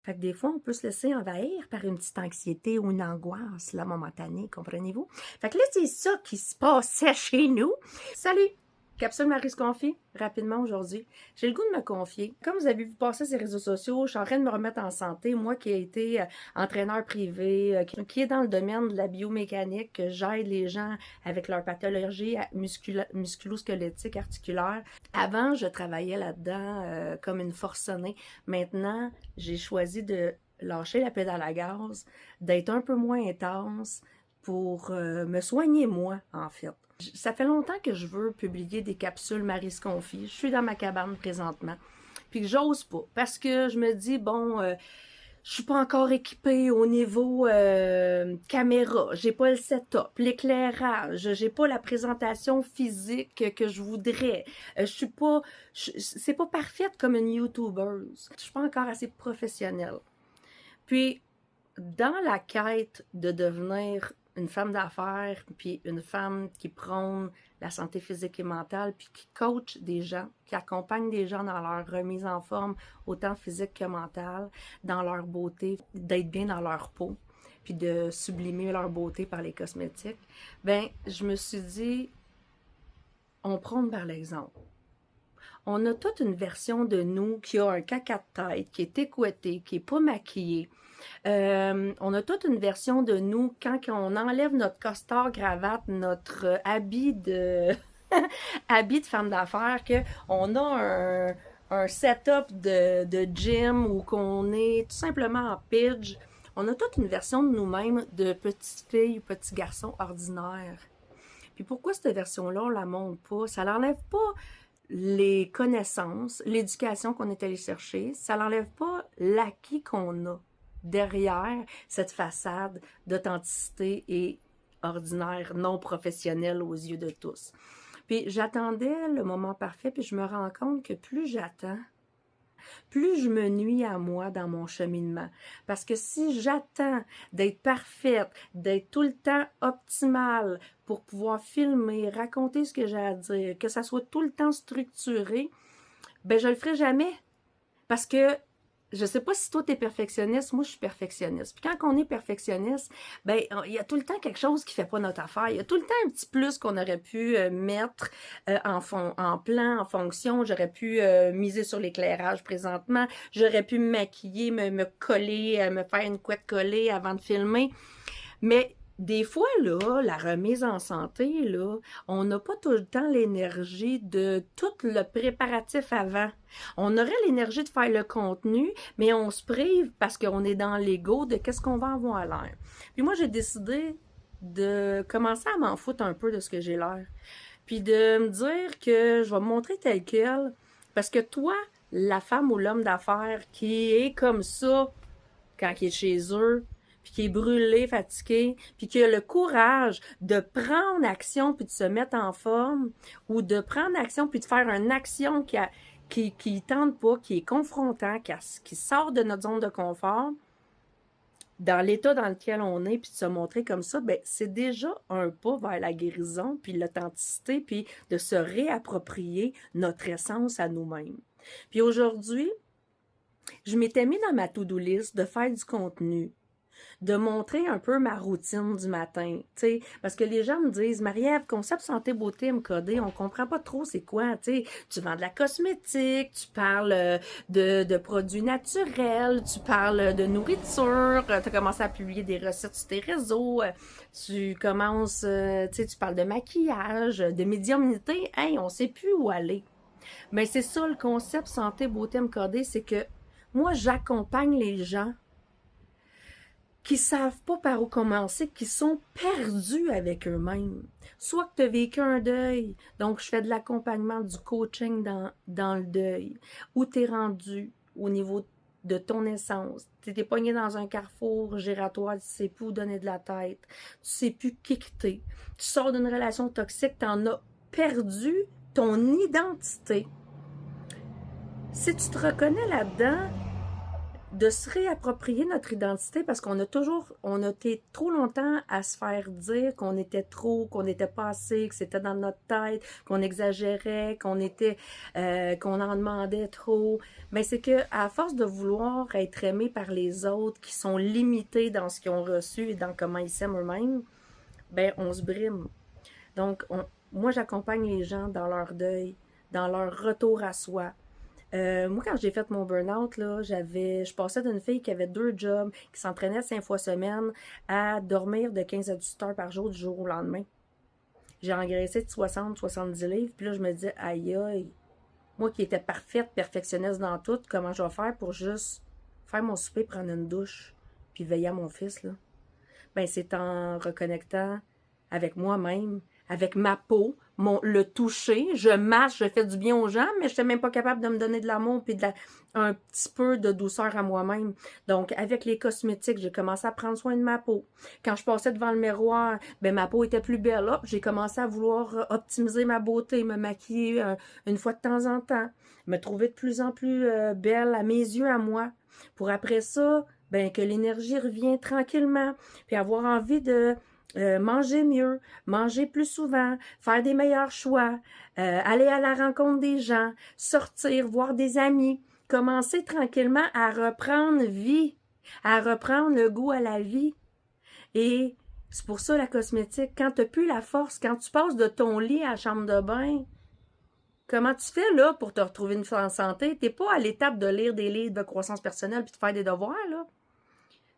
Fait que des fois, on peut se laisser envahir par une petite anxiété ou une angoisse, là, momentanée, comprenez-vous? Fait que là, c'est ça qui se passait chez nous. Salut! Capsule Marie se confie, rapidement aujourd'hui. J'ai le goût de me confier. Comme vous avez vu passer ces réseaux sociaux, je suis en train de me remettre en santé. Moi qui ai été entraîneur privé, qui est dans le domaine de la biomécanique, que j'aide les gens avec leur pathologie musculo-squelettique, articulaire. Avant, je travaillais là-dedans comme une forcenée. Maintenant, j'ai choisi de lâcher la pédale à gaz, d'être un peu moins intense pour me soigner moi, en fait. Ça fait longtemps que je veux publier des capsules Marie se confie. Je suis dans ma cabane présentement. Puis j'ose pas. Parce que je me dis, bon, je suis pas encore équipée au niveau caméra. J'ai pas le setup, l'éclairage. J'ai pas la présentation physique que je voudrais. Je suis pas... C'est pas parfaite comme une YouTubeuse. Je suis pas encore assez professionnelle. Puis, dans la quête de devenir une femme d'affaires, puis une femme qui prône la santé physique et mentale, puis qui coach des gens, qui accompagne des gens dans leur remise en forme, autant physique que mentale, dans leur beauté, d'être bien dans leur peau, puis de sublimer leur beauté par les cosmétiques, ben je me suis dit, on prône par l'exemple. On a toute une version de nous qui a un caca de tête, qui est écouetée, qui n'est pas maquillée. On a toute une version de nous quand on enlève notre costard, cravate, notre habit de habit de femme d'affaires, qu'on a un setup de gym ou qu'on est tout simplement en pidge. On a toute une version de nous-mêmes de petites filles ou petits garçons ordinaires. Puis pourquoi cette version-là, on la montre pas? Ça n'enlève pas les connaissances, l'éducation qu'on est allé chercher, ça n'enlève pas l'acquis qu'on a derrière cette façade d'authenticité et ordinaire, non professionnelle aux yeux de tous. Puis j'attendais le moment parfait, puis je me rends compte que plus j'attends, plus je me nuis à moi dans mon cheminement. Parce que si j'attends d'être parfaite, d'être tout le temps optimale pour pouvoir filmer, raconter ce que j'ai à dire, que ça soit tout le temps structuré, ben je le ferai jamais. Parce que je sais pas si toi t'es perfectionniste, moi je suis perfectionniste. Puis quand on est perfectionniste, ben il y a tout le temps quelque chose qui fait pas notre affaire. Il y a tout le temps un petit plus qu'on aurait pu mettre en plan, en fonction. J'aurais pu miser sur l'éclairage présentement. J'aurais pu me maquiller, me coller, me faire une couette collée avant de filmer. Mais des fois, là, la remise en santé, là, on n'a pas tout le temps l'énergie de tout le préparatif avant. On aurait l'énergie de faire le contenu, mais on se prive parce qu'on est dans l'ego de qu'est-ce qu'on va avoir l'air. Puis moi, j'ai décidé de commencer à m'en foutre un peu de ce que j'ai l'air. Puis de me dire que je vais me montrer tel quel. Parce que toi, la femme ou l'homme d'affaires qui est comme ça quand il est chez eux, puis qui est brûlé, fatigué, puis qui a le courage de prendre action puis de se mettre en forme, ou de prendre action puis de faire une action qui tente pas, qui est confrontant, qui sort de notre zone de confort, dans l'état dans lequel on est, puis de se montrer comme ça, ben c'est déjà un pas vers la guérison, puis l'authenticité, puis de se réapproprier notre essence à nous-mêmes. Puis aujourd'hui, je m'étais mis dans ma to-do list de faire du contenu, de montrer un peu ma routine du matin, tu sais, parce que les gens me disent, Marie-Ève, concept santé beauté MKD, on comprend pas trop c'est quoi, tu sais, tu vends de la cosmétique, tu parles de produits naturels, tu parles de nourriture, tu as commencé à publier des recettes sur tes réseaux, tu commences, tu sais, tu parles de maquillage, de médiumnité, hey, on sait plus où aller. Mais c'est ça le concept santé beauté MKD, c'est que moi j'accompagne les gens qui savent pas par où commencer, qui sont perdus avec eux-mêmes. Soit que tu as vécu un deuil, donc je fais de l'accompagnement, du coaching dans le deuil, où tu es rendu au niveau de ton essence. Tu étais pogné dans un carrefour giratoire, tu sais plus où donner de la tête, tu sais plus qui quitter. Tu sors d'une relation toxique, tu en as perdu ton identité. Si tu te reconnais là-dedans, de se réapproprier notre identité parce qu'on a été trop longtemps à se faire dire qu'on était trop, qu'on n'était pas assez, que c'était dans notre tête, qu'on exagérait, qu'on en demandait trop. Mais c'est que à force de vouloir être aimé par les autres qui sont limités dans ce qu'ils ont reçu et dans comment ils s'aiment eux-mêmes, ben on se brime. Donc, moi, j'accompagne les gens dans leur deuil, dans leur retour à soi. Moi, quand j'ai fait mon burn-out, là, je passais d'une fille qui avait 2 jobs, qui s'entraînait 5 fois semaine, à dormir de 15 à 18 heures par jour du jour au lendemain. J'ai engraissé de 60-70 livres, puis là, je me disais, aïe aïe, moi qui étais parfaite, perfectionniste dans tout, comment je vais faire pour juste faire mon souper, prendre une douche, puis veiller à mon fils, là? Ben, c'est en reconnectant avec moi-même, avec ma peau, le toucher. Je mâche, je fais du bien aux gens, mais je n'étais même pas capable de me donner de l'amour et un petit peu de douceur à moi-même. Donc, avec les cosmétiques, j'ai commencé à prendre soin de ma peau. Quand je passais devant le miroir, ben ma peau était plus belle. Hop, j'ai commencé à vouloir optimiser ma beauté, me maquiller une fois de temps en temps, me trouver de plus en plus belle à mes yeux, à moi. Pour après ça, ben que l'énergie revient tranquillement, puis avoir envie de manger mieux, manger plus souvent, faire des meilleurs choix, aller à la rencontre des gens, sortir, voir des amis, commencer tranquillement à reprendre vie, à reprendre le goût à la vie. Et c'est pour ça la cosmétique, quand tu n'as plus la force, quand tu passes de ton lit à la chambre de bain, comment tu fais là pour te retrouver une en santé? Tu n'es pas à l'étape de lire des livres de croissance personnelle puis de faire des devoirs, là.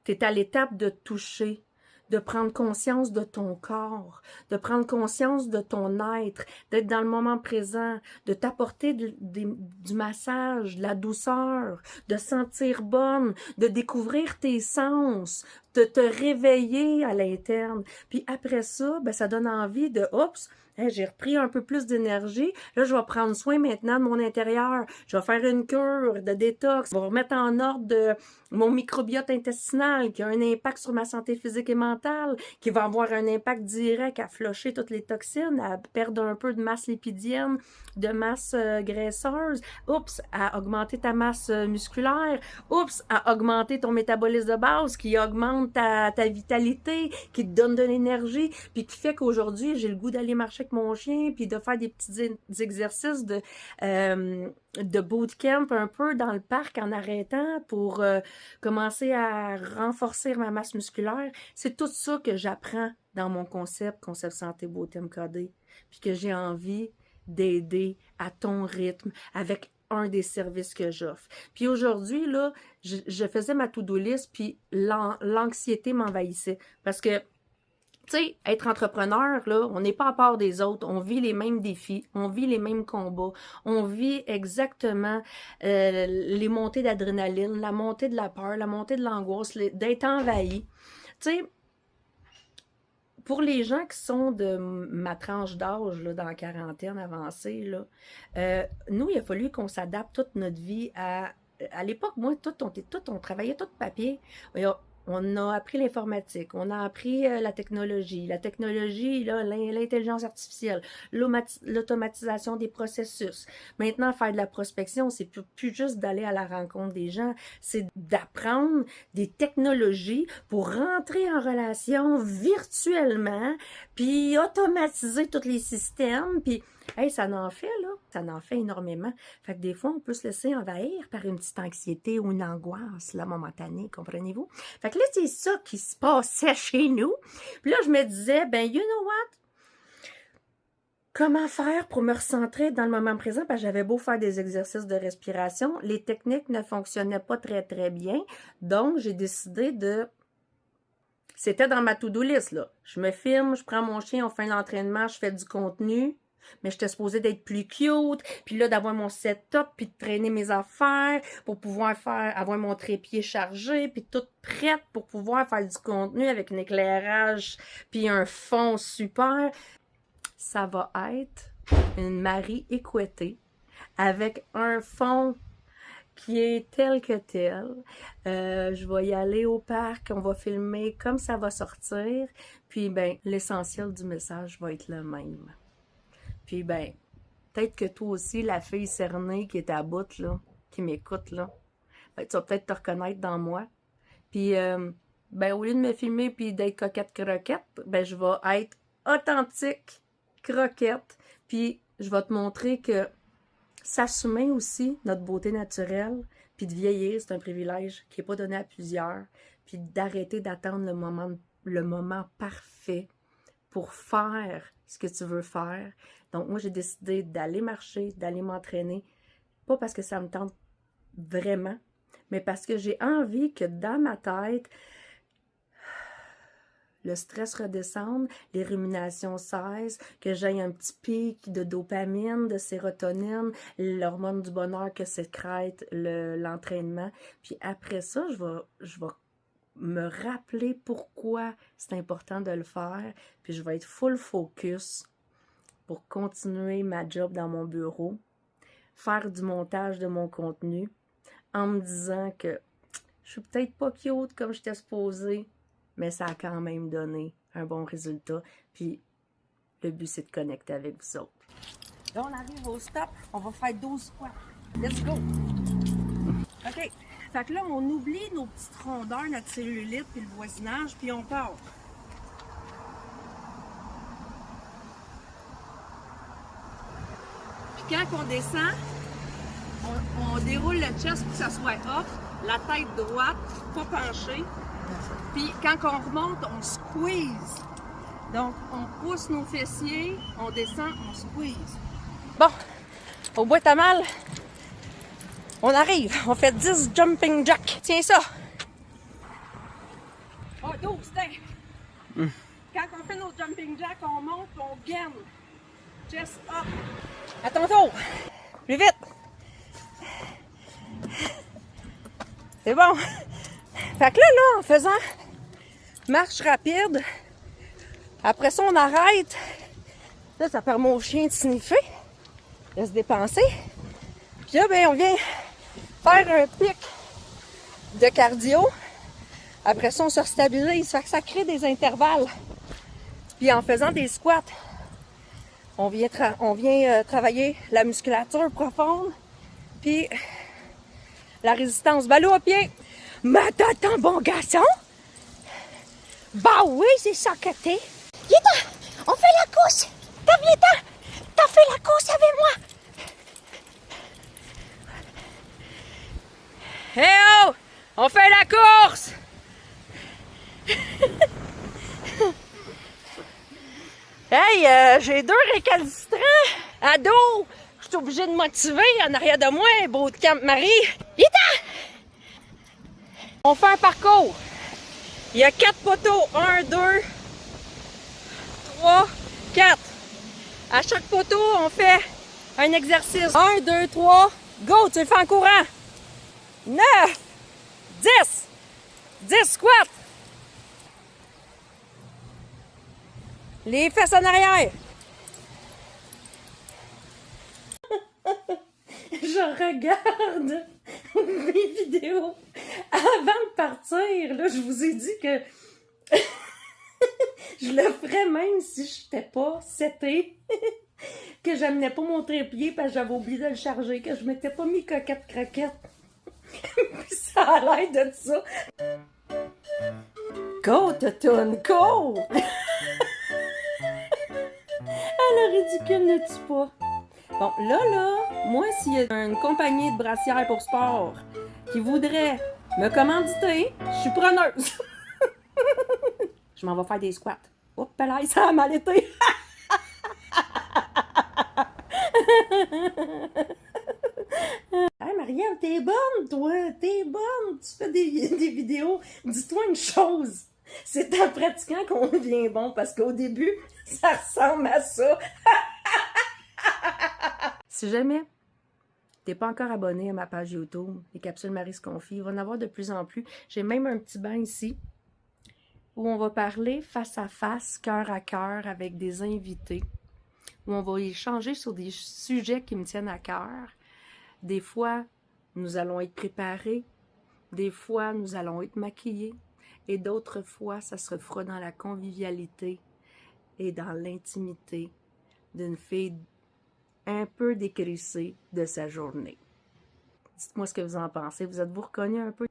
Tu es à l'étape de toucher, de prendre conscience de ton corps, de prendre conscience de ton être, d'être dans le moment présent, de t'apporter du massage, de la douceur, de sentir bonne, de découvrir tes sens, de te réveiller à l'interne. Puis après ça, ben, ça donne envie de « Oups! » Hey, j'ai repris un peu plus d'énergie. Là, je vais prendre soin maintenant de mon intérieur. Je vais faire une cure de détox. Je vais remettre en ordre mon microbiote intestinal qui a un impact sur ma santé physique et mentale, qui va avoir un impact direct à flusher toutes les toxines, à perdre un peu de masse lipidienne, de masse graisseuse. Oups, à augmenter ta masse musculaire. Oups, à augmenter ton métabolisme de base qui augmente ta vitalité, qui te donne de l'énergie, puis qui fait qu'aujourd'hui, j'ai le goût d'aller marcher avec mon chien, puis de faire des petits exercices de bootcamp un peu dans le parc en arrêtant pour commencer à renforcer ma masse musculaire. C'est tout ça que j'apprends dans mon concept santé beauté MKD, puis que j'ai envie d'aider à ton rythme avec un des services que j'offre. Puis aujourd'hui, là, je faisais ma to-do list, puis l'anxiété m'envahissait. Parce que tu sais, être entrepreneur, là, on n'est pas à part des autres. On vit les mêmes défis, on vit les mêmes combats, on vit exactement les montées d'adrénaline, la montée de la peur, la montée de l'angoisse, d'être envahi. Tu sais, pour les gens qui sont de ma tranche d'âge, là, dans la quarantaine avancée, là, nous, il a fallu qu'on s'adapte toute notre vie à l'époque, moi, on travaillait tout papier. On a appris l'informatique, on a appris la technologie, là, l'intelligence artificielle, l'automatisation des processus. Maintenant, faire de la prospection, c'est plus juste d'aller à la rencontre des gens, c'est d'apprendre des technologies pour rentrer en relation virtuellement, puis automatiser tous les systèmes, puis hey, ça en fait, là. Ça en fait énormément. Fait que des fois, on peut se laisser envahir par une petite anxiété ou une angoisse, là, momentanée, comprenez-vous? Fait que là, c'est ça qui se passait chez nous. Puis là, je me disais, ben, you know what? Comment faire pour me recentrer dans le moment présent? Parce que j'avais beau faire des exercices de respiration, les techniques ne fonctionnaient pas très, très bien. Donc, j'ai décidé de... C'était dans ma to-do list, là. Je me filme, je prends mon chien, on fait un entraînement, je fais du contenu. Mais j'étais supposée d'être plus cute, puis là, d'avoir mon setup, puis de traîner mes affaires pour pouvoir avoir mon trépied chargé, puis toute prête pour pouvoir faire du contenu avec un éclairage, puis un fond super. Ça va être une Marie écouetée avec un fond qui est tel que tel. Je vais y aller au parc, on va filmer comme ça va sortir, puis ben l'essentiel du message va être le même. Puis peut-être que toi aussi, la fille cernée qui est à bout, là, qui m'écoute, là, Fait que tu vas peut-être te reconnaître dans moi. Puis, ben, au lieu de me filmer puis d'être coquette croquette, ben, je vais être authentique croquette. Puis, je vais te montrer que s'assumer aussi notre beauté naturelle, puis de vieillir, c'est un privilège qui n'est pas donné à plusieurs. Puis d'arrêter d'attendre le moment parfait pour faire ce que tu veux faire. Donc, moi, j'ai décidé d'aller marcher, d'aller m'entraîner. Pas parce que ça me tente vraiment, mais parce que j'ai envie que dans ma tête, le stress redescende, les ruminations cessent, que j'aie un petit pic de dopamine, de sérotonine, l'hormone du bonheur que sécrète l'entraînement. Puis après ça, je vais me rappeler pourquoi c'est important de le faire, puis je vais être full focus pour continuer ma job dans mon bureau, faire du montage de mon contenu, en me disant que je suis peut-être pas cute comme j'étais supposée, mais ça a quand même donné un bon résultat. Puis le but, c'est de connecter avec vous autres. Là, on arrive au stop. On va faire 12 squats. Let's go! OK. Fait que là, on oublie nos petites rondeurs, notre cellulite, puis le voisinage, puis on part. Puis quand on descend, on déroule le chest pour que ça soit up, la tête droite, pas penchée. Puis quand on remonte, on squeeze. Donc, on pousse nos fessiers, on descend, on squeeze. Bon, au bout à mal, on arrive. On fait 10 jumping jacks. Tiens ça. Oh, 12, tiens. Quand on fait nos jumping jacks, on monte, on gaine. Chest up. À ton tour. Plus vite. C'est bon. Fait que là, en faisant marche rapide, après ça, on arrête. Là, ça permet au chien de sniffer, de se dépenser. Puis là, ben, on vient faire un pic de cardio. Après ça, on se restabilise. Fait que ça crée des intervalles. Puis en faisant des squats, on vient travailler la musculature profonde. Puis la résistance. Ballot à pied. Mais t'es un bon garçon? Bah oui, c'est ça que t'es. Yéta, on fait la course. T'as vu Yéta? T'as fait la course avec moi. Hé oh! On fait la course! Hey, j'ai 2 récalcitrants ados. Je suis obligée de motiver en arrière de moi, Bootcamp Marie. Yéta! On fait un parcours. Il y a 4 poteaux. 1, 2, 3, 4. À chaque poteau, on fait un exercice. 1, 2, 3. Go! Tu le fais en courant. 9, 10. 10 squats. Les fesses en arrière. Je regarde mes vidéos avant de partir. Là, je vous ai dit que je le ferais même si je n'étais pas setée. Que j'amenais pas mon trépied parce que j'avais oublié de le charger. Que je m'étais pas mis coquette croquette. Puis ça a l'air de ça. Go, Totoune, go! Le ridicule ne tue pas. Bon, là, moi, s'il y a une compagnie de brassières pour sport qui voudrait me commanditer, je suis preneuse. Je m'en vais faire des squats. Oups, là, ça a mal été. Hey, Marianne, t'es bonne, toi. T'es bonne. Tu fais des vidéos. Dis-toi une chose. C'est en pratiquant qu'on devient bon, parce qu'au début, ça ressemble à ça. Si jamais t'es pas encore abonné à ma page YouTube, les capsules Marie se confie, il va en avoir de plus en plus. J'ai même un petit banc ici où on va parler face à face, cœur à cœur avec des invités, où on va échanger sur des sujets qui me tiennent à cœur. Des fois, nous allons être préparés, des fois, nous allons être maquillés, et d'autres fois, ça se fera dans la convivialité et dans l'intimité d'une fille un peu décrissée de sa journée. Dites-moi ce que vous en pensez. Vous êtes-vous reconnu un peu